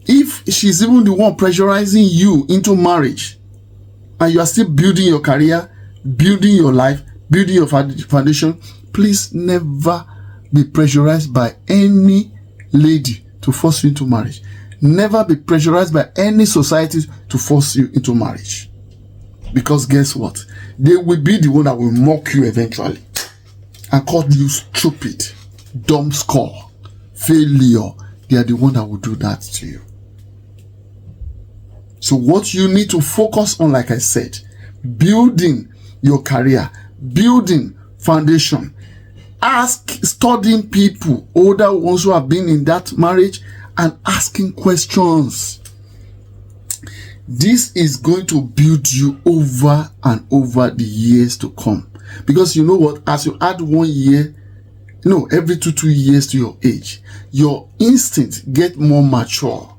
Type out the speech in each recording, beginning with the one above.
If she's even the one pressurizing you into marriage, and you are still building your career, building your life, building your foundation, please never be pressurized by any lady to force you into marriage. Never be pressurized by any society to force you into marriage. Because guess what? They will be the one that will mock you eventually and call you stupid, dumb skull, failure. They are the one that will do that to you. So what you need to focus on, like I said, building your career, building foundation, studying people, older ones who have been in that marriage, and asking questions. This is going to build you over and over the years to come. Because you know what? As you add 1 year, every 2 years to your age, your instincts get more mature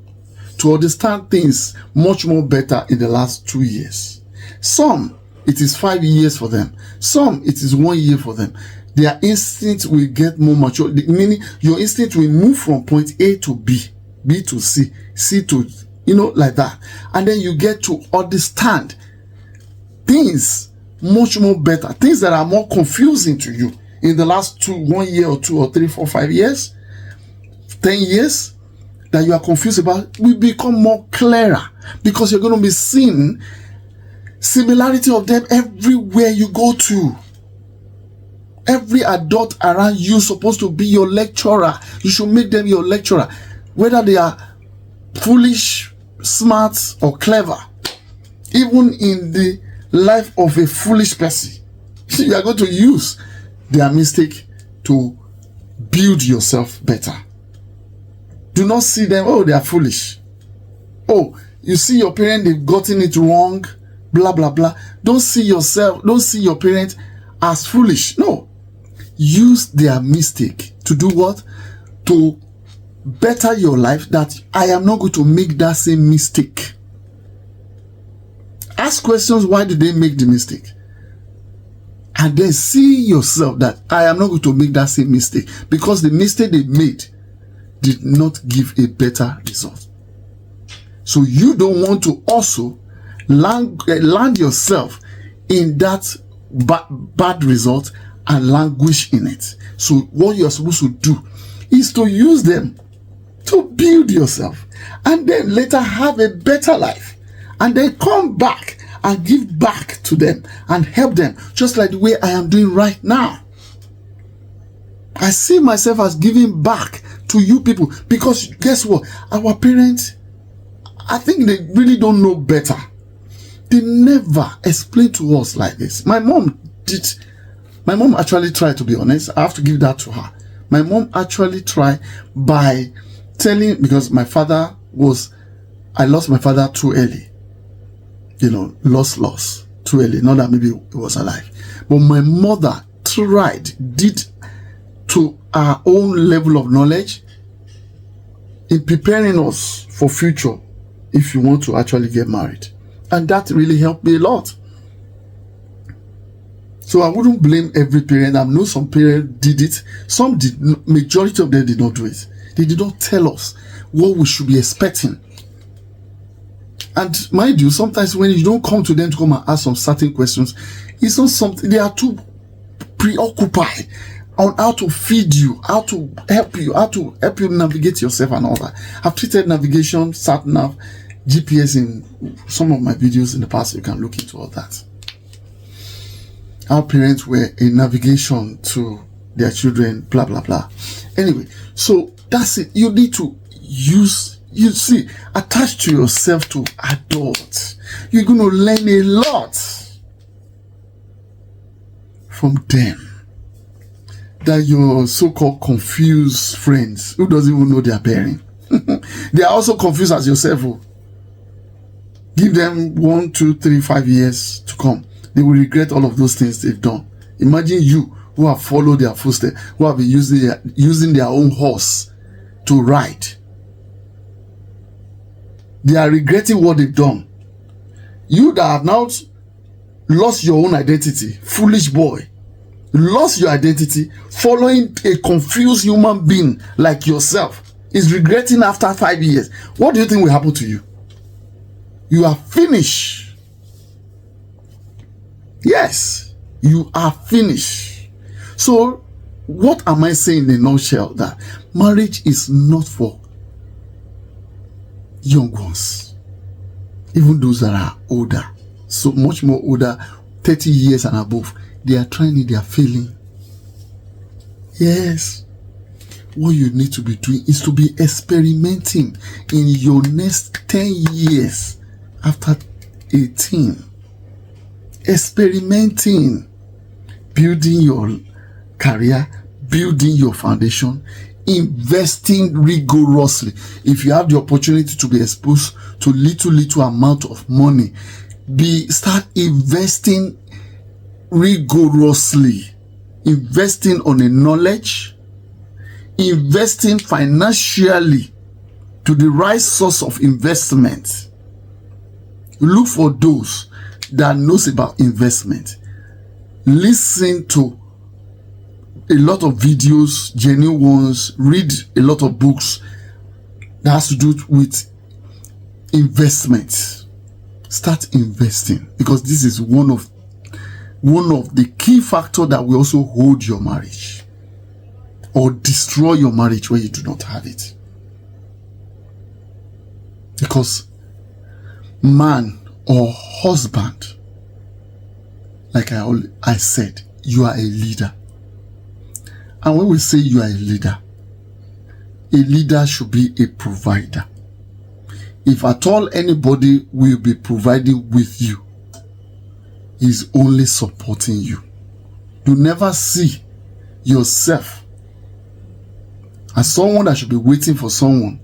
to understand things much more better in the last 2 years. Some, it is 5 years for them. Some, it is 1 year for them. Their instinct will get more mature, meaning your instinct will move from point A to B, B to C, C to, like that. And then you get to understand things much more better, things that are more confusing to you in the last 1 year or 2 or 3, 4, 5 years, 10 years, that you are confused about will become more clearer, because you're going to be seeing similarity of them everywhere you go to. Every adult around you is supposed to be your lecturer. You should make them your lecturer, whether they are foolish, smart, or clever. Even in the life of a foolish person, you are going to use their mistake to build yourself better. Do not see them, oh, they are foolish. Oh, you see your parent, they've gotten it wrong, blah, blah, blah. Don't see your parent as foolish. No. Use their mistake to do what? To better your life, that I am not going to make that same mistake. Ask questions, why did they make the mistake? And then see yourself that I am not going to make that same mistake, because the mistake they made did not give a better result. So you don't want to also land yourself in that bad result and languish in it. So what you're supposed to do is to use them to build yourself, and then later have a better life, and then come back and give back to them and help them, just like the way I am doing right now. I see myself as giving back to you people, because guess what? Our parents, I think they really don't know better. They never explained to us like this. My mom actually tried, to be honest. I have to give that to her. My mom actually tried by telling, because I lost my father too early. Lost too early. Not that maybe he was alive. But my mother did to our own level of knowledge in preparing us for future if you want to actually get married. And that really helped me a lot. So I wouldn't blame every parent. I know some parents did it. Some did. Majority of them did not do it. They did not tell us what we should be expecting. And mind you, sometimes when you don't come to them to come and ask some certain questions, it's not something, they are too preoccupied on how to feed you, how to help you navigate yourself and all that. I've treated navigation, sat-nav, GPS in some of my videos in the past. You can look into all that. Our parents were in navigation to their children, blah, blah, blah. Anyway, so that's it. You need to attach to yourself to adults. You're going to learn a lot from them that your so-called confused friends who doesn't even know their bearing. They are also confused as yourself. Give them 1, 2, 3, 5 years to come. They will regret all of those things they've done. Imagine you who have followed their footsteps, who have been using their own horse to ride. They are regretting what they've done. You that have now lost your own identity, foolish boy, lost your identity, following a confused human being like yourself, is regretting after 5 years, what do you think will happen to you? You are finished. Yes, you are finished. So, what am I saying in a nutshell? That marriage is not for young ones, even those that are older, so much more older, 30 years and above. They are trying it, they are failing. Yes. What you need to be doing is to be experimenting in your next 10 years after 18. Experimenting, building your career, building your foundation, investing rigorously. If you have the opportunity to be exposed to little amount of money, start investing rigorously, investing on a knowledge, investing financially to the right source of investment. Look for those that knows about investment. Listen to a lot of videos, genuine ones, read a lot of books that has to do with investment. Start investing, because this is one of the key factors that will also hold your marriage or destroy your marriage when you do not have it. Because man or husband, like I said, you are a leader. And when we say you are a leader should be a provider. If at all anybody will be providing with you, is only supporting you. You never see yourself as someone that should be waiting for someone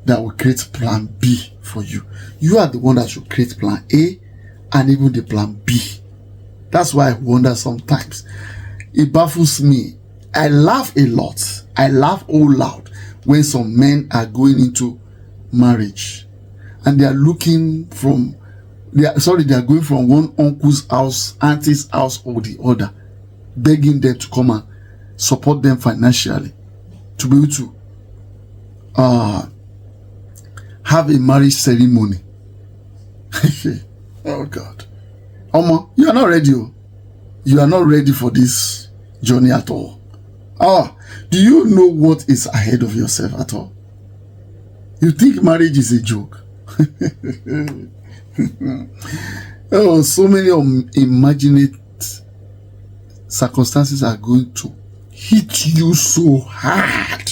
that will create plan B for you. You are the one that should create plan A and even the plan B. That's why I wonder sometimes. It baffles me. I laugh a lot. I laugh all loud when some men are going into marriage and they are looking from they are going from one uncle's house, auntie's house or the other, begging them to come and support them financially to be able to have a marriage ceremony. Oh God. Oma, you are not ready. You are not ready for this journey at all. Do you know what is ahead of yourself at all? You think marriage is a joke? Oh, so many unimaginate circumstances are going to hit you so hard,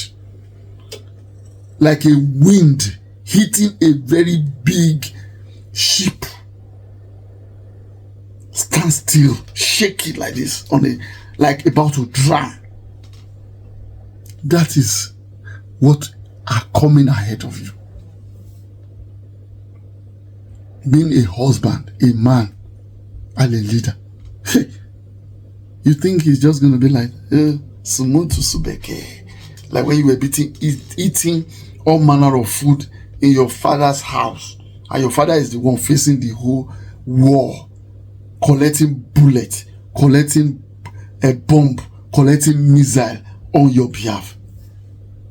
like a wind hitting a very big ship. Stand still, shake it like this, like about to drown. That is what are coming ahead of you. Being a husband, a man, and a leader. You think he's just going to be like, like when you were eating all manner of food in your father's house, and your father is the one facing the whole war, collecting bullets, collecting a bomb, collecting missile on your behalf.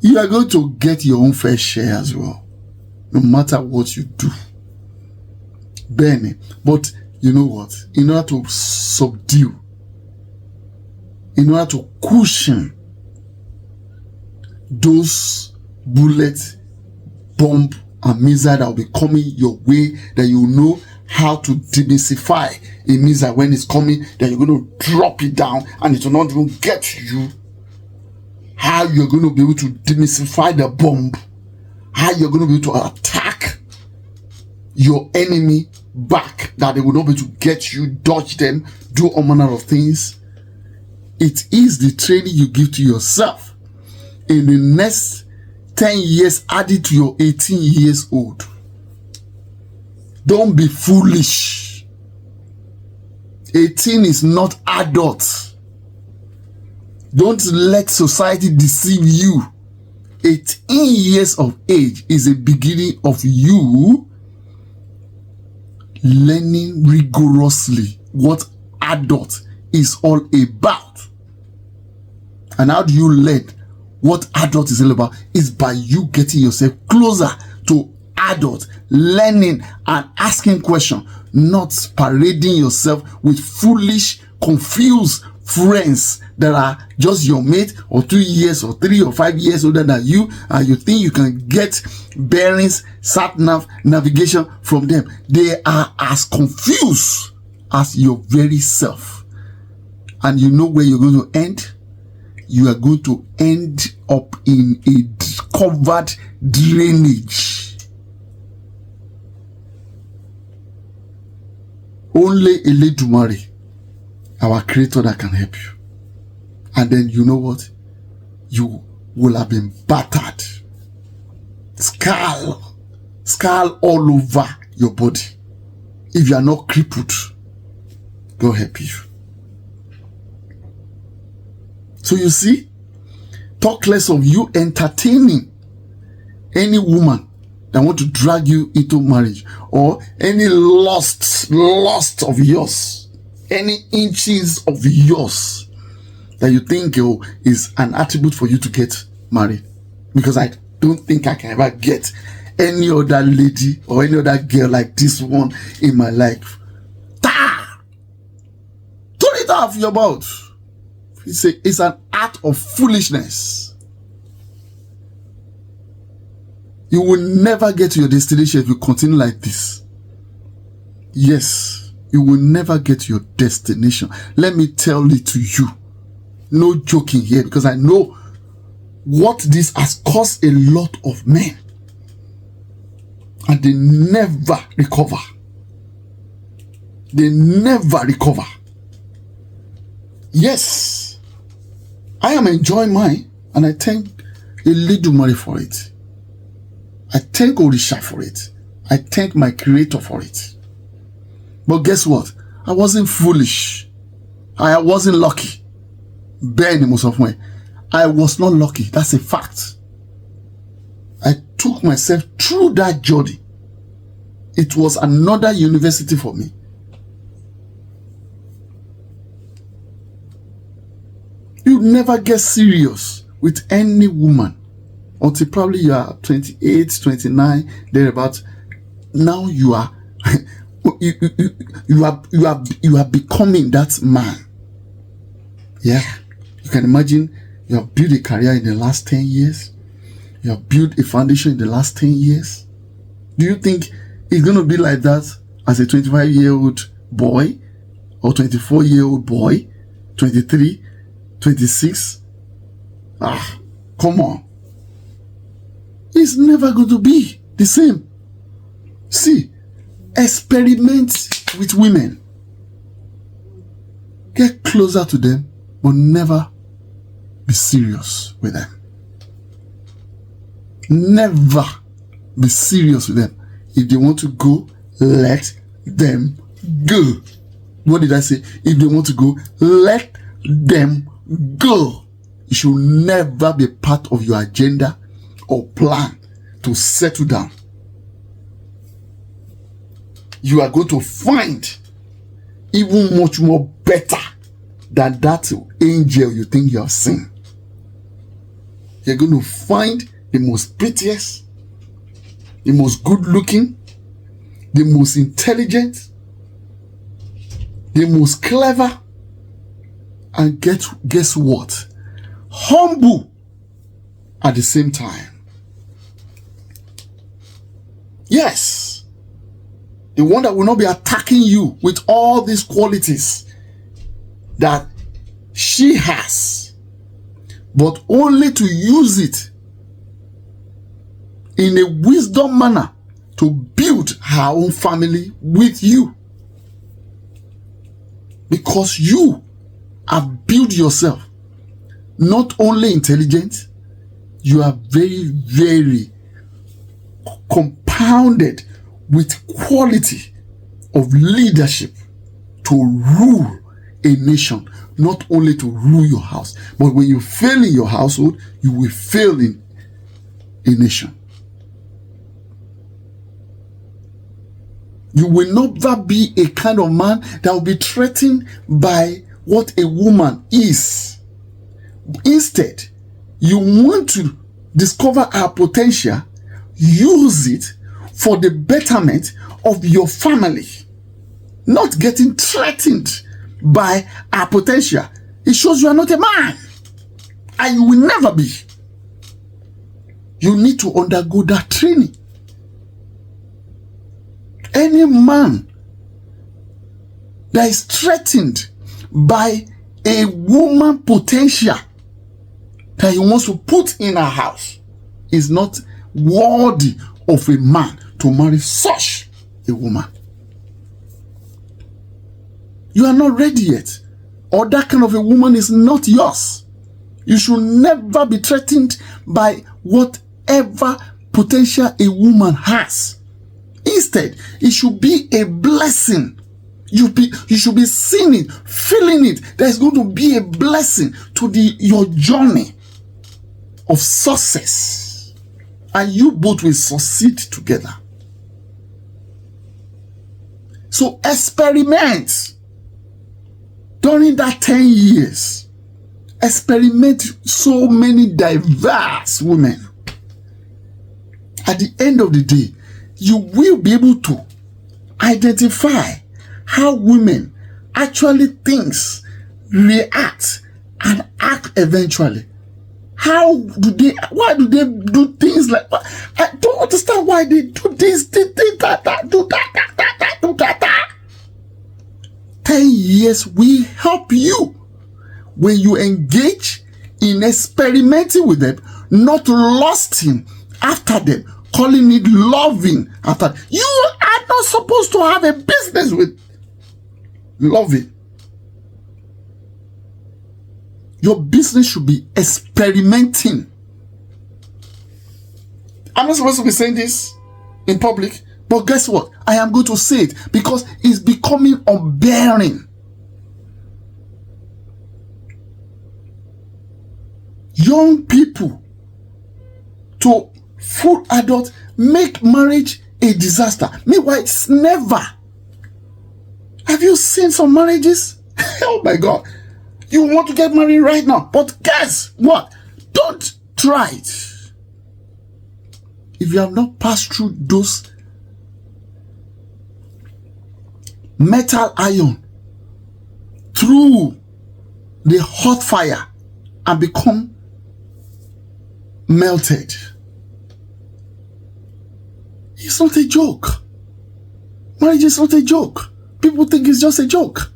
You are going to get your own fair share as well, no matter what you do. Benny, but you know what? In order to subdue, in order to cushion those bullets, bomb, and missile that will be coming your way, that you know how to demystify a missile when it's coming, that you're going to drop it down and it will not even get you. How you're going to be able to demystify the bomb, how you're going to be able to attack your enemy back, that they will not be able to get you, dodge them, do all manner of things. It is the training you give to yourself in the next 10 years added to your 18 years old. Don't be foolish. 18 is not adult. Don't let society deceive you. 18 years of age is the beginning of you learning rigorously what adult is all about. And how do you learn what adult is all about is by you getting yourself closer to adult, learning and asking questions, not parading yourself with foolish, confused friends that are just your mate or 2 years or 3 or 5 years older than you, and you think you can get bearings, sat-nav, navigation from them. They are as confused as your very self. And you know where you're going to end? You are going to end up in a covered drainage. Only a Eledumare, our creator, that can help you. And then you know what? You will have been battered. Scar all over your body. If you are not crippled, God help you. So you see, talk less of you entertaining any woman that want to drag you into marriage, or any lust of yours, any inches of yours that you think is an attribute for you to get married. Because I don't think I can ever get any other lady or any other girl like this one in my life. Turn it off your mouth. It's an act of foolishness. You will never get to your destination if you continue like this. Yes, you will never get to your destination. Let me tell it to you. No joking here, because I know what this has caused a lot of men. And they never recover. They never recover. Yes, I am enjoying mine, and I thank Eledumare for it. I thank Orisha for it. I thank my creator for it. But guess what? I wasn't foolish. I wasn't lucky. Ben most of my, I was not lucky. That's a fact. I took myself through that journey. It was another university for me. You never get serious with any woman until probably you are 28, 29, thereabout. Now you are you are becoming that man. Yeah. You can imagine you have built a career in the last 10 years. You have built a foundation in the last 10 years. Do you think it's going to be like that as a 25-year-old boy or 24-year-old boy, 23, 26? Come on. It's never going to be the same. See, experiment with women. Get closer to them, but never be serious with them. Never be serious with them. If they want to go, let them go. What did I say? If they want to go, let them go. It should never be part of your agenda or plan to settle down. You are going to find even much more better than that angel you think you have seen. You're going to find the most prettiest, the most good looking, the most intelligent, the most clever, and guess what? Humble at the same time. Yes, the one that will not be attacking you with all these qualities that she has, but only to use it in a wisdom manner to build her own family with you. Because you have built yourself. Not only intelligent, you are very, very compounded with quality of leadership to rule a nation. Not only to rule your house, but when you fail in your household, you will fail in a nation. You will never be a kind of man that will be threatened by what a woman is. Instead, You want to discover our potential, use it for the betterment of your family, not getting threatened by our potential. It shows you are not a man, and you will never be. You need to undergo that training. Any man that is threatened by a woman potential that he wants to put in a house is not worthy of a man to marry such a woman. You are not ready yet, or that kind of a woman is not yours. You should never be threatened by whatever potential a woman has. Instead, it should be a blessing. You should be seeing it, feeling it. There's going to be a blessing to your journey of success. And you both will succeed together. So experiment. During that 10 years, experiment so many diverse women. At the end of the day, you will be able to identify how women actually think, react, and act eventually. Why do they do things like that? I don't understand why they do this, do that. 10 years will help you when you engage in experimenting with them, not lusting after them, calling it loving after. You are not supposed to have a business with loving. Your business should be experimenting. I'm not supposed to be saying this in public, but guess what? I am going to say it because it's becoming unbearing. Young people to full adults make marriage a disaster. Meanwhile, it's never. Have you seen some marriages? Oh my God. You want to get married right now, but guess what? Don't try it. If you have not passed through those metal iron through the hot fire and become melted, it's not a joke. Marriage is not a joke. People think it's just a joke.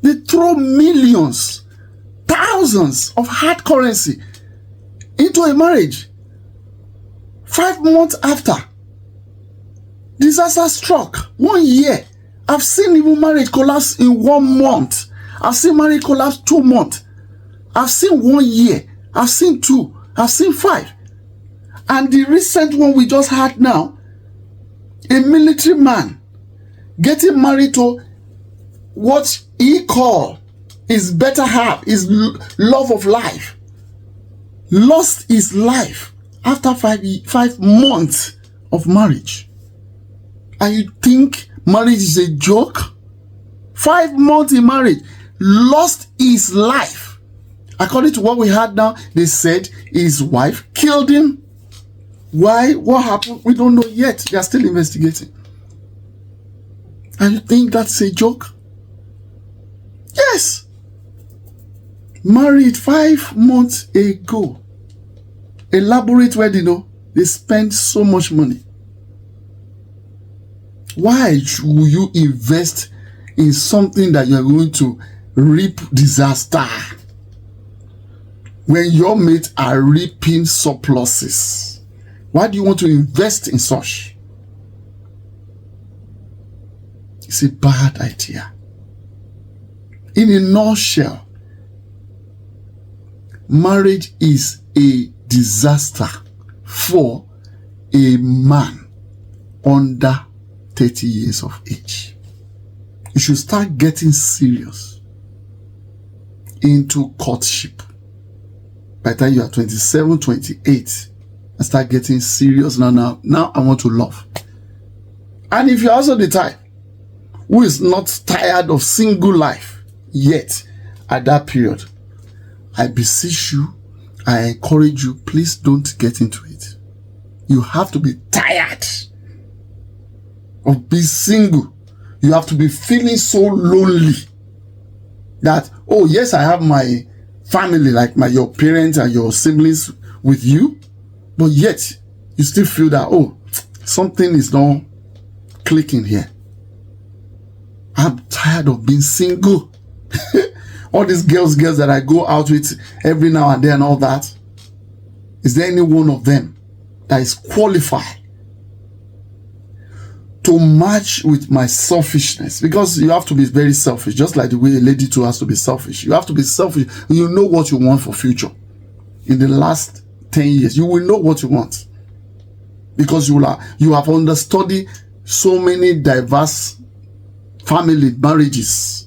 They throw millions, thousands of hard currency into a marriage. 5 months after, disaster struck. 1 year. I've seen even marriage collapse in 1 month. I've seen marriage collapse 2 months. I've seen 1 year. I've seen 2. I've seen 5. And the recent one we just had now, a military man getting married to what he called his better half, his love of life, lost his life after 5 months of marriage. And you think marriage is a joke? 5 months in marriage, lost his life. According to what we had now, they said his wife killed him. Why? What happened? We don't know yet. They are still investigating. And you think that's a joke? Yes. Married 5 months ago. Elaborate wedding, they spend so much money. Why should you invest in something that you are going to reap disaster when your mates are reaping surpluses? Why do you want to invest in such? It's a bad idea. In a nutshell, marriage is a disaster for a man under 30 years of age. You should start getting serious into courtship by the time you are 27, 28, and start getting serious. Now I want to love. And if you're also the type who is not tired of single life yet at that period, I beseech you, I encourage you, please don't get into it. You have to be tired of being single. You have to be feeling so lonely that, oh yes, I have my family, like your parents and your siblings with you, but yet you still feel that, oh, something is not clicking here. I'm tired of being single. All these girls that I go out with every now and then and all that. Is there any one of them that is qualified to match with my selfishness? Because you have to be very selfish, just like the way a lady too has to be selfish. You have to be selfish. You know what you want for future. In the last 10 years, you will know what you want. Because you have understudied so many diverse family marriages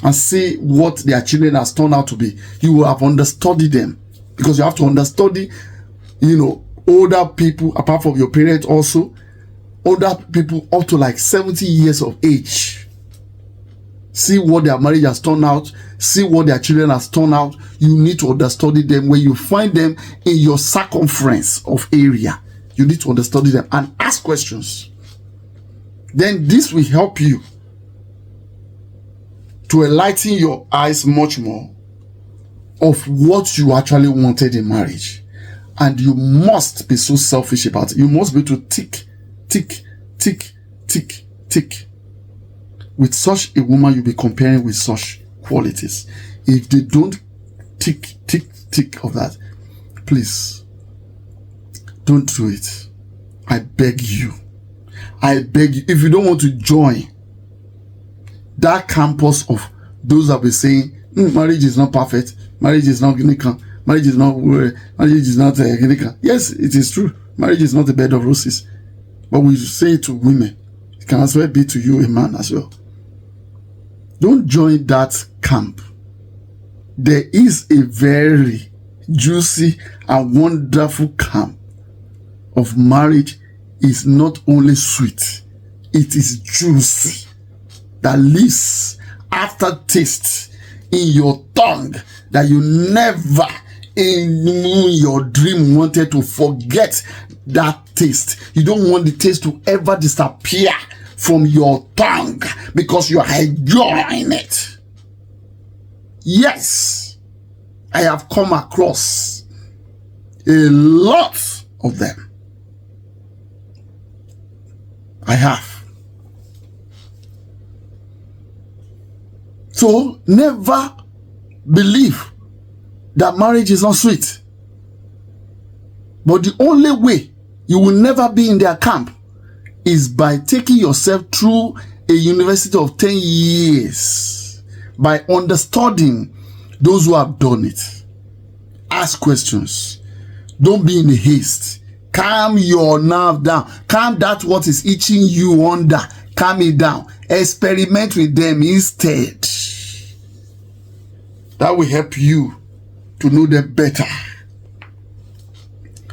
and see what their children has turned out to be. You will have understudied them, because you have to understudy, older people apart from your parents, also older people up to like 70 years of age. See what their marriage has turned out, see what their children has turned out. You need to understudy them. When you find them in your circumference of area, you need to understudy them and ask questions. Then this will help you to enlighten your eyes much more of what you actually wanted in marriage. And you must be so selfish about it. You must be able to tick. With such a woman, you'll be comparing with such qualities. If they don't tick of that, please don't do it. I beg you. If you don't want to join that campus of those that be saying marriage is not perfect, marriage is not clinical, marriage is not clinical. Yes, it is true. Marriage is not a bed of roses. But we say it to women. It can as well be to you, a man, as well. Don't join that camp. There is a very juicy and wonderful camp of marriage. Is not only sweet, it is juicy, that leaves aftertaste in your tongue that you never in your dream wanted to forget that taste. You don't want the taste to ever disappear from your tongue because you are enjoying it. Yes, I have come across a lot of them. I have. So never believe that marriage is not sweet. But the only way you will never be in their camp is by taking yourself through a university of 10 years, by understanding those who have done it. Ask questions. Don't be in a haste. Calm your nerve down. Calm that what is itching you under. Calm it down. Experiment with them instead. That will help you to know them better.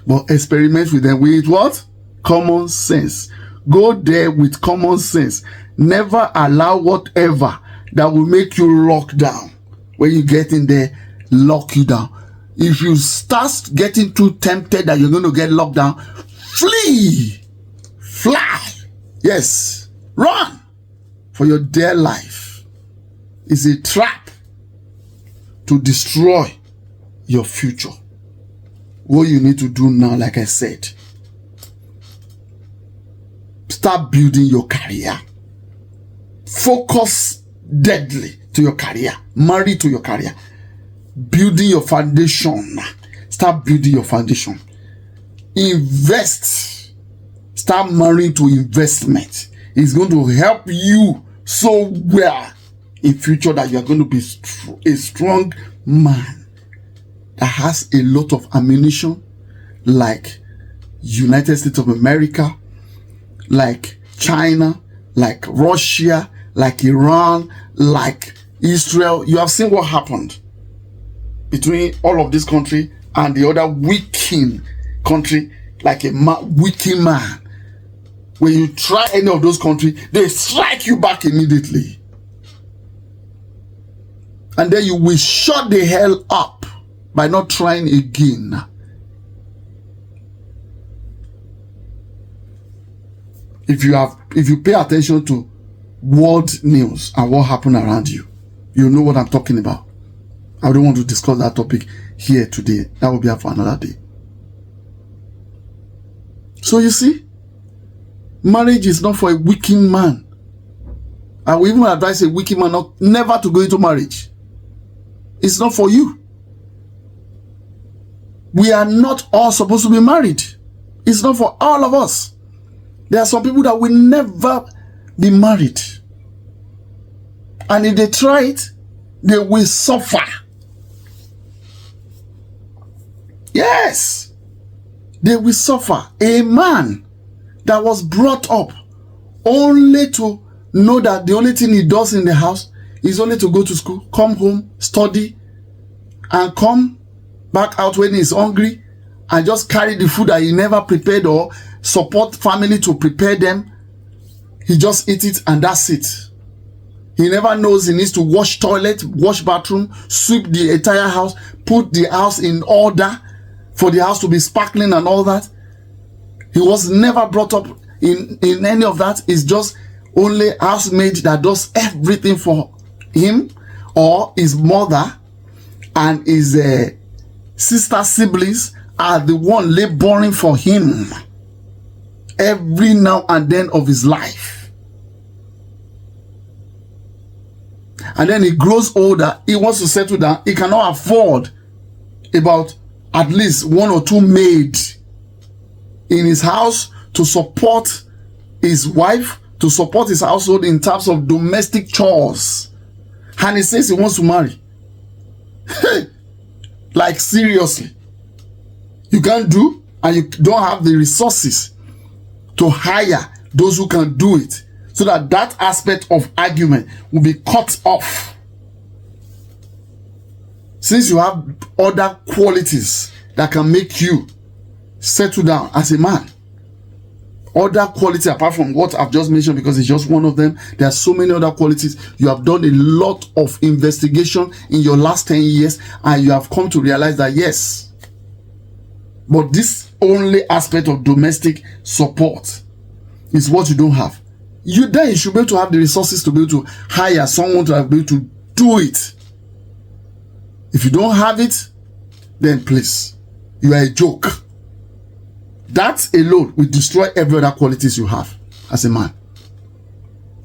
But experiment with them with what? Common sense. Go there with common sense. Never allow whatever that will make you lock down. When you get in there, lock you down. If you start getting too tempted that you're going to get locked down, flee, fly, yes, run for your dear life. It's a trap to destroy your future. What you need to do now, like I said, start building your career. Focus deadly to your career. Marry to your career. Building your foundation. Start building your foundation. Invest. Start marrying to investment. It's going to help you so well in future that you are going to be a strong man that has a lot of ammunition, like United States of America, like China, like Russia, like Iran, like Israel. You have seen what happened between all of this country and the other weakened country, like a weakened man. When you try any of those countries, they strike you back immediately. And then you will shut the hell up by not trying again. If you pay attention to world news and what happened around you, you know what I'm talking about. I don't want to discuss that topic here today. That will be for another day. So you see, marriage is not for a wicked man. I will even advise a wicked man never to go into marriage. It's not for you. We are not all supposed to be married. It's not for all of us. There are some people that will never be married. And if they try it, they will suffer. Yes. They will suffer. A man that was brought up only to know that the only thing he does in the house is only to go to school, come home, study, and come back out when he's hungry and just carry the food that he never prepared or support family to prepare them. He just eat it and that's it. He never knows he needs to wash toilet, wash bathroom, sweep the entire house, put the house in order for the house to be sparkling and all that. He was never brought up in any of that. It's just only housemaid that does everything for him, or his mother and his sister siblings are the one laboring for him every now and then of his life. And then he grows older, he wants to settle down, he cannot afford about at least 1 or 2 maids in his house to support his wife, to support his household in terms of domestic chores. And he says he wants to marry. Like seriously. You can't do, and you don't have the resources to hire those who can do it, so that that aspect of argument will be cut off. Since you have other qualities that can make you settle down as a man, other qualities apart from what I've just mentioned, because it's just one of them, there are so many other qualities. You have done a lot of investigation in your last 10 years and you have come to realize that yes, but this only aspect of domestic support is what you don't have. You then should be able to have the resources to be able to hire someone to be able to do it. If you don't have it, then please, you are a joke. That alone will destroy every other qualities you have as a man.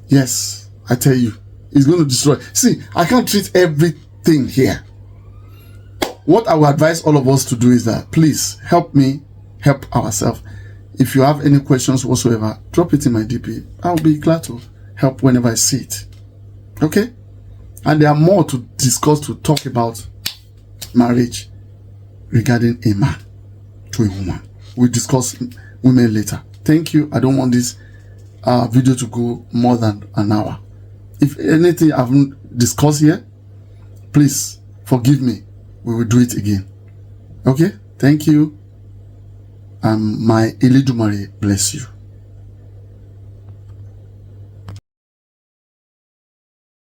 Yes, I tell you, it's going to destroy. See, I can't treat everything here. What I will advise all of us to do is that please help me help ourselves. If you have any questions whatsoever, drop it in my DP. I'll be glad to help whenever I see it. Okay? And there are more to discuss, to talk about marriage regarding a man to a woman. We'll discuss women later. Thank you. I don't want this video to go more than an hour. If anything I haven't discussed here, please forgive me. We will do it again. Okay? Thank you. My Elidumare bless you.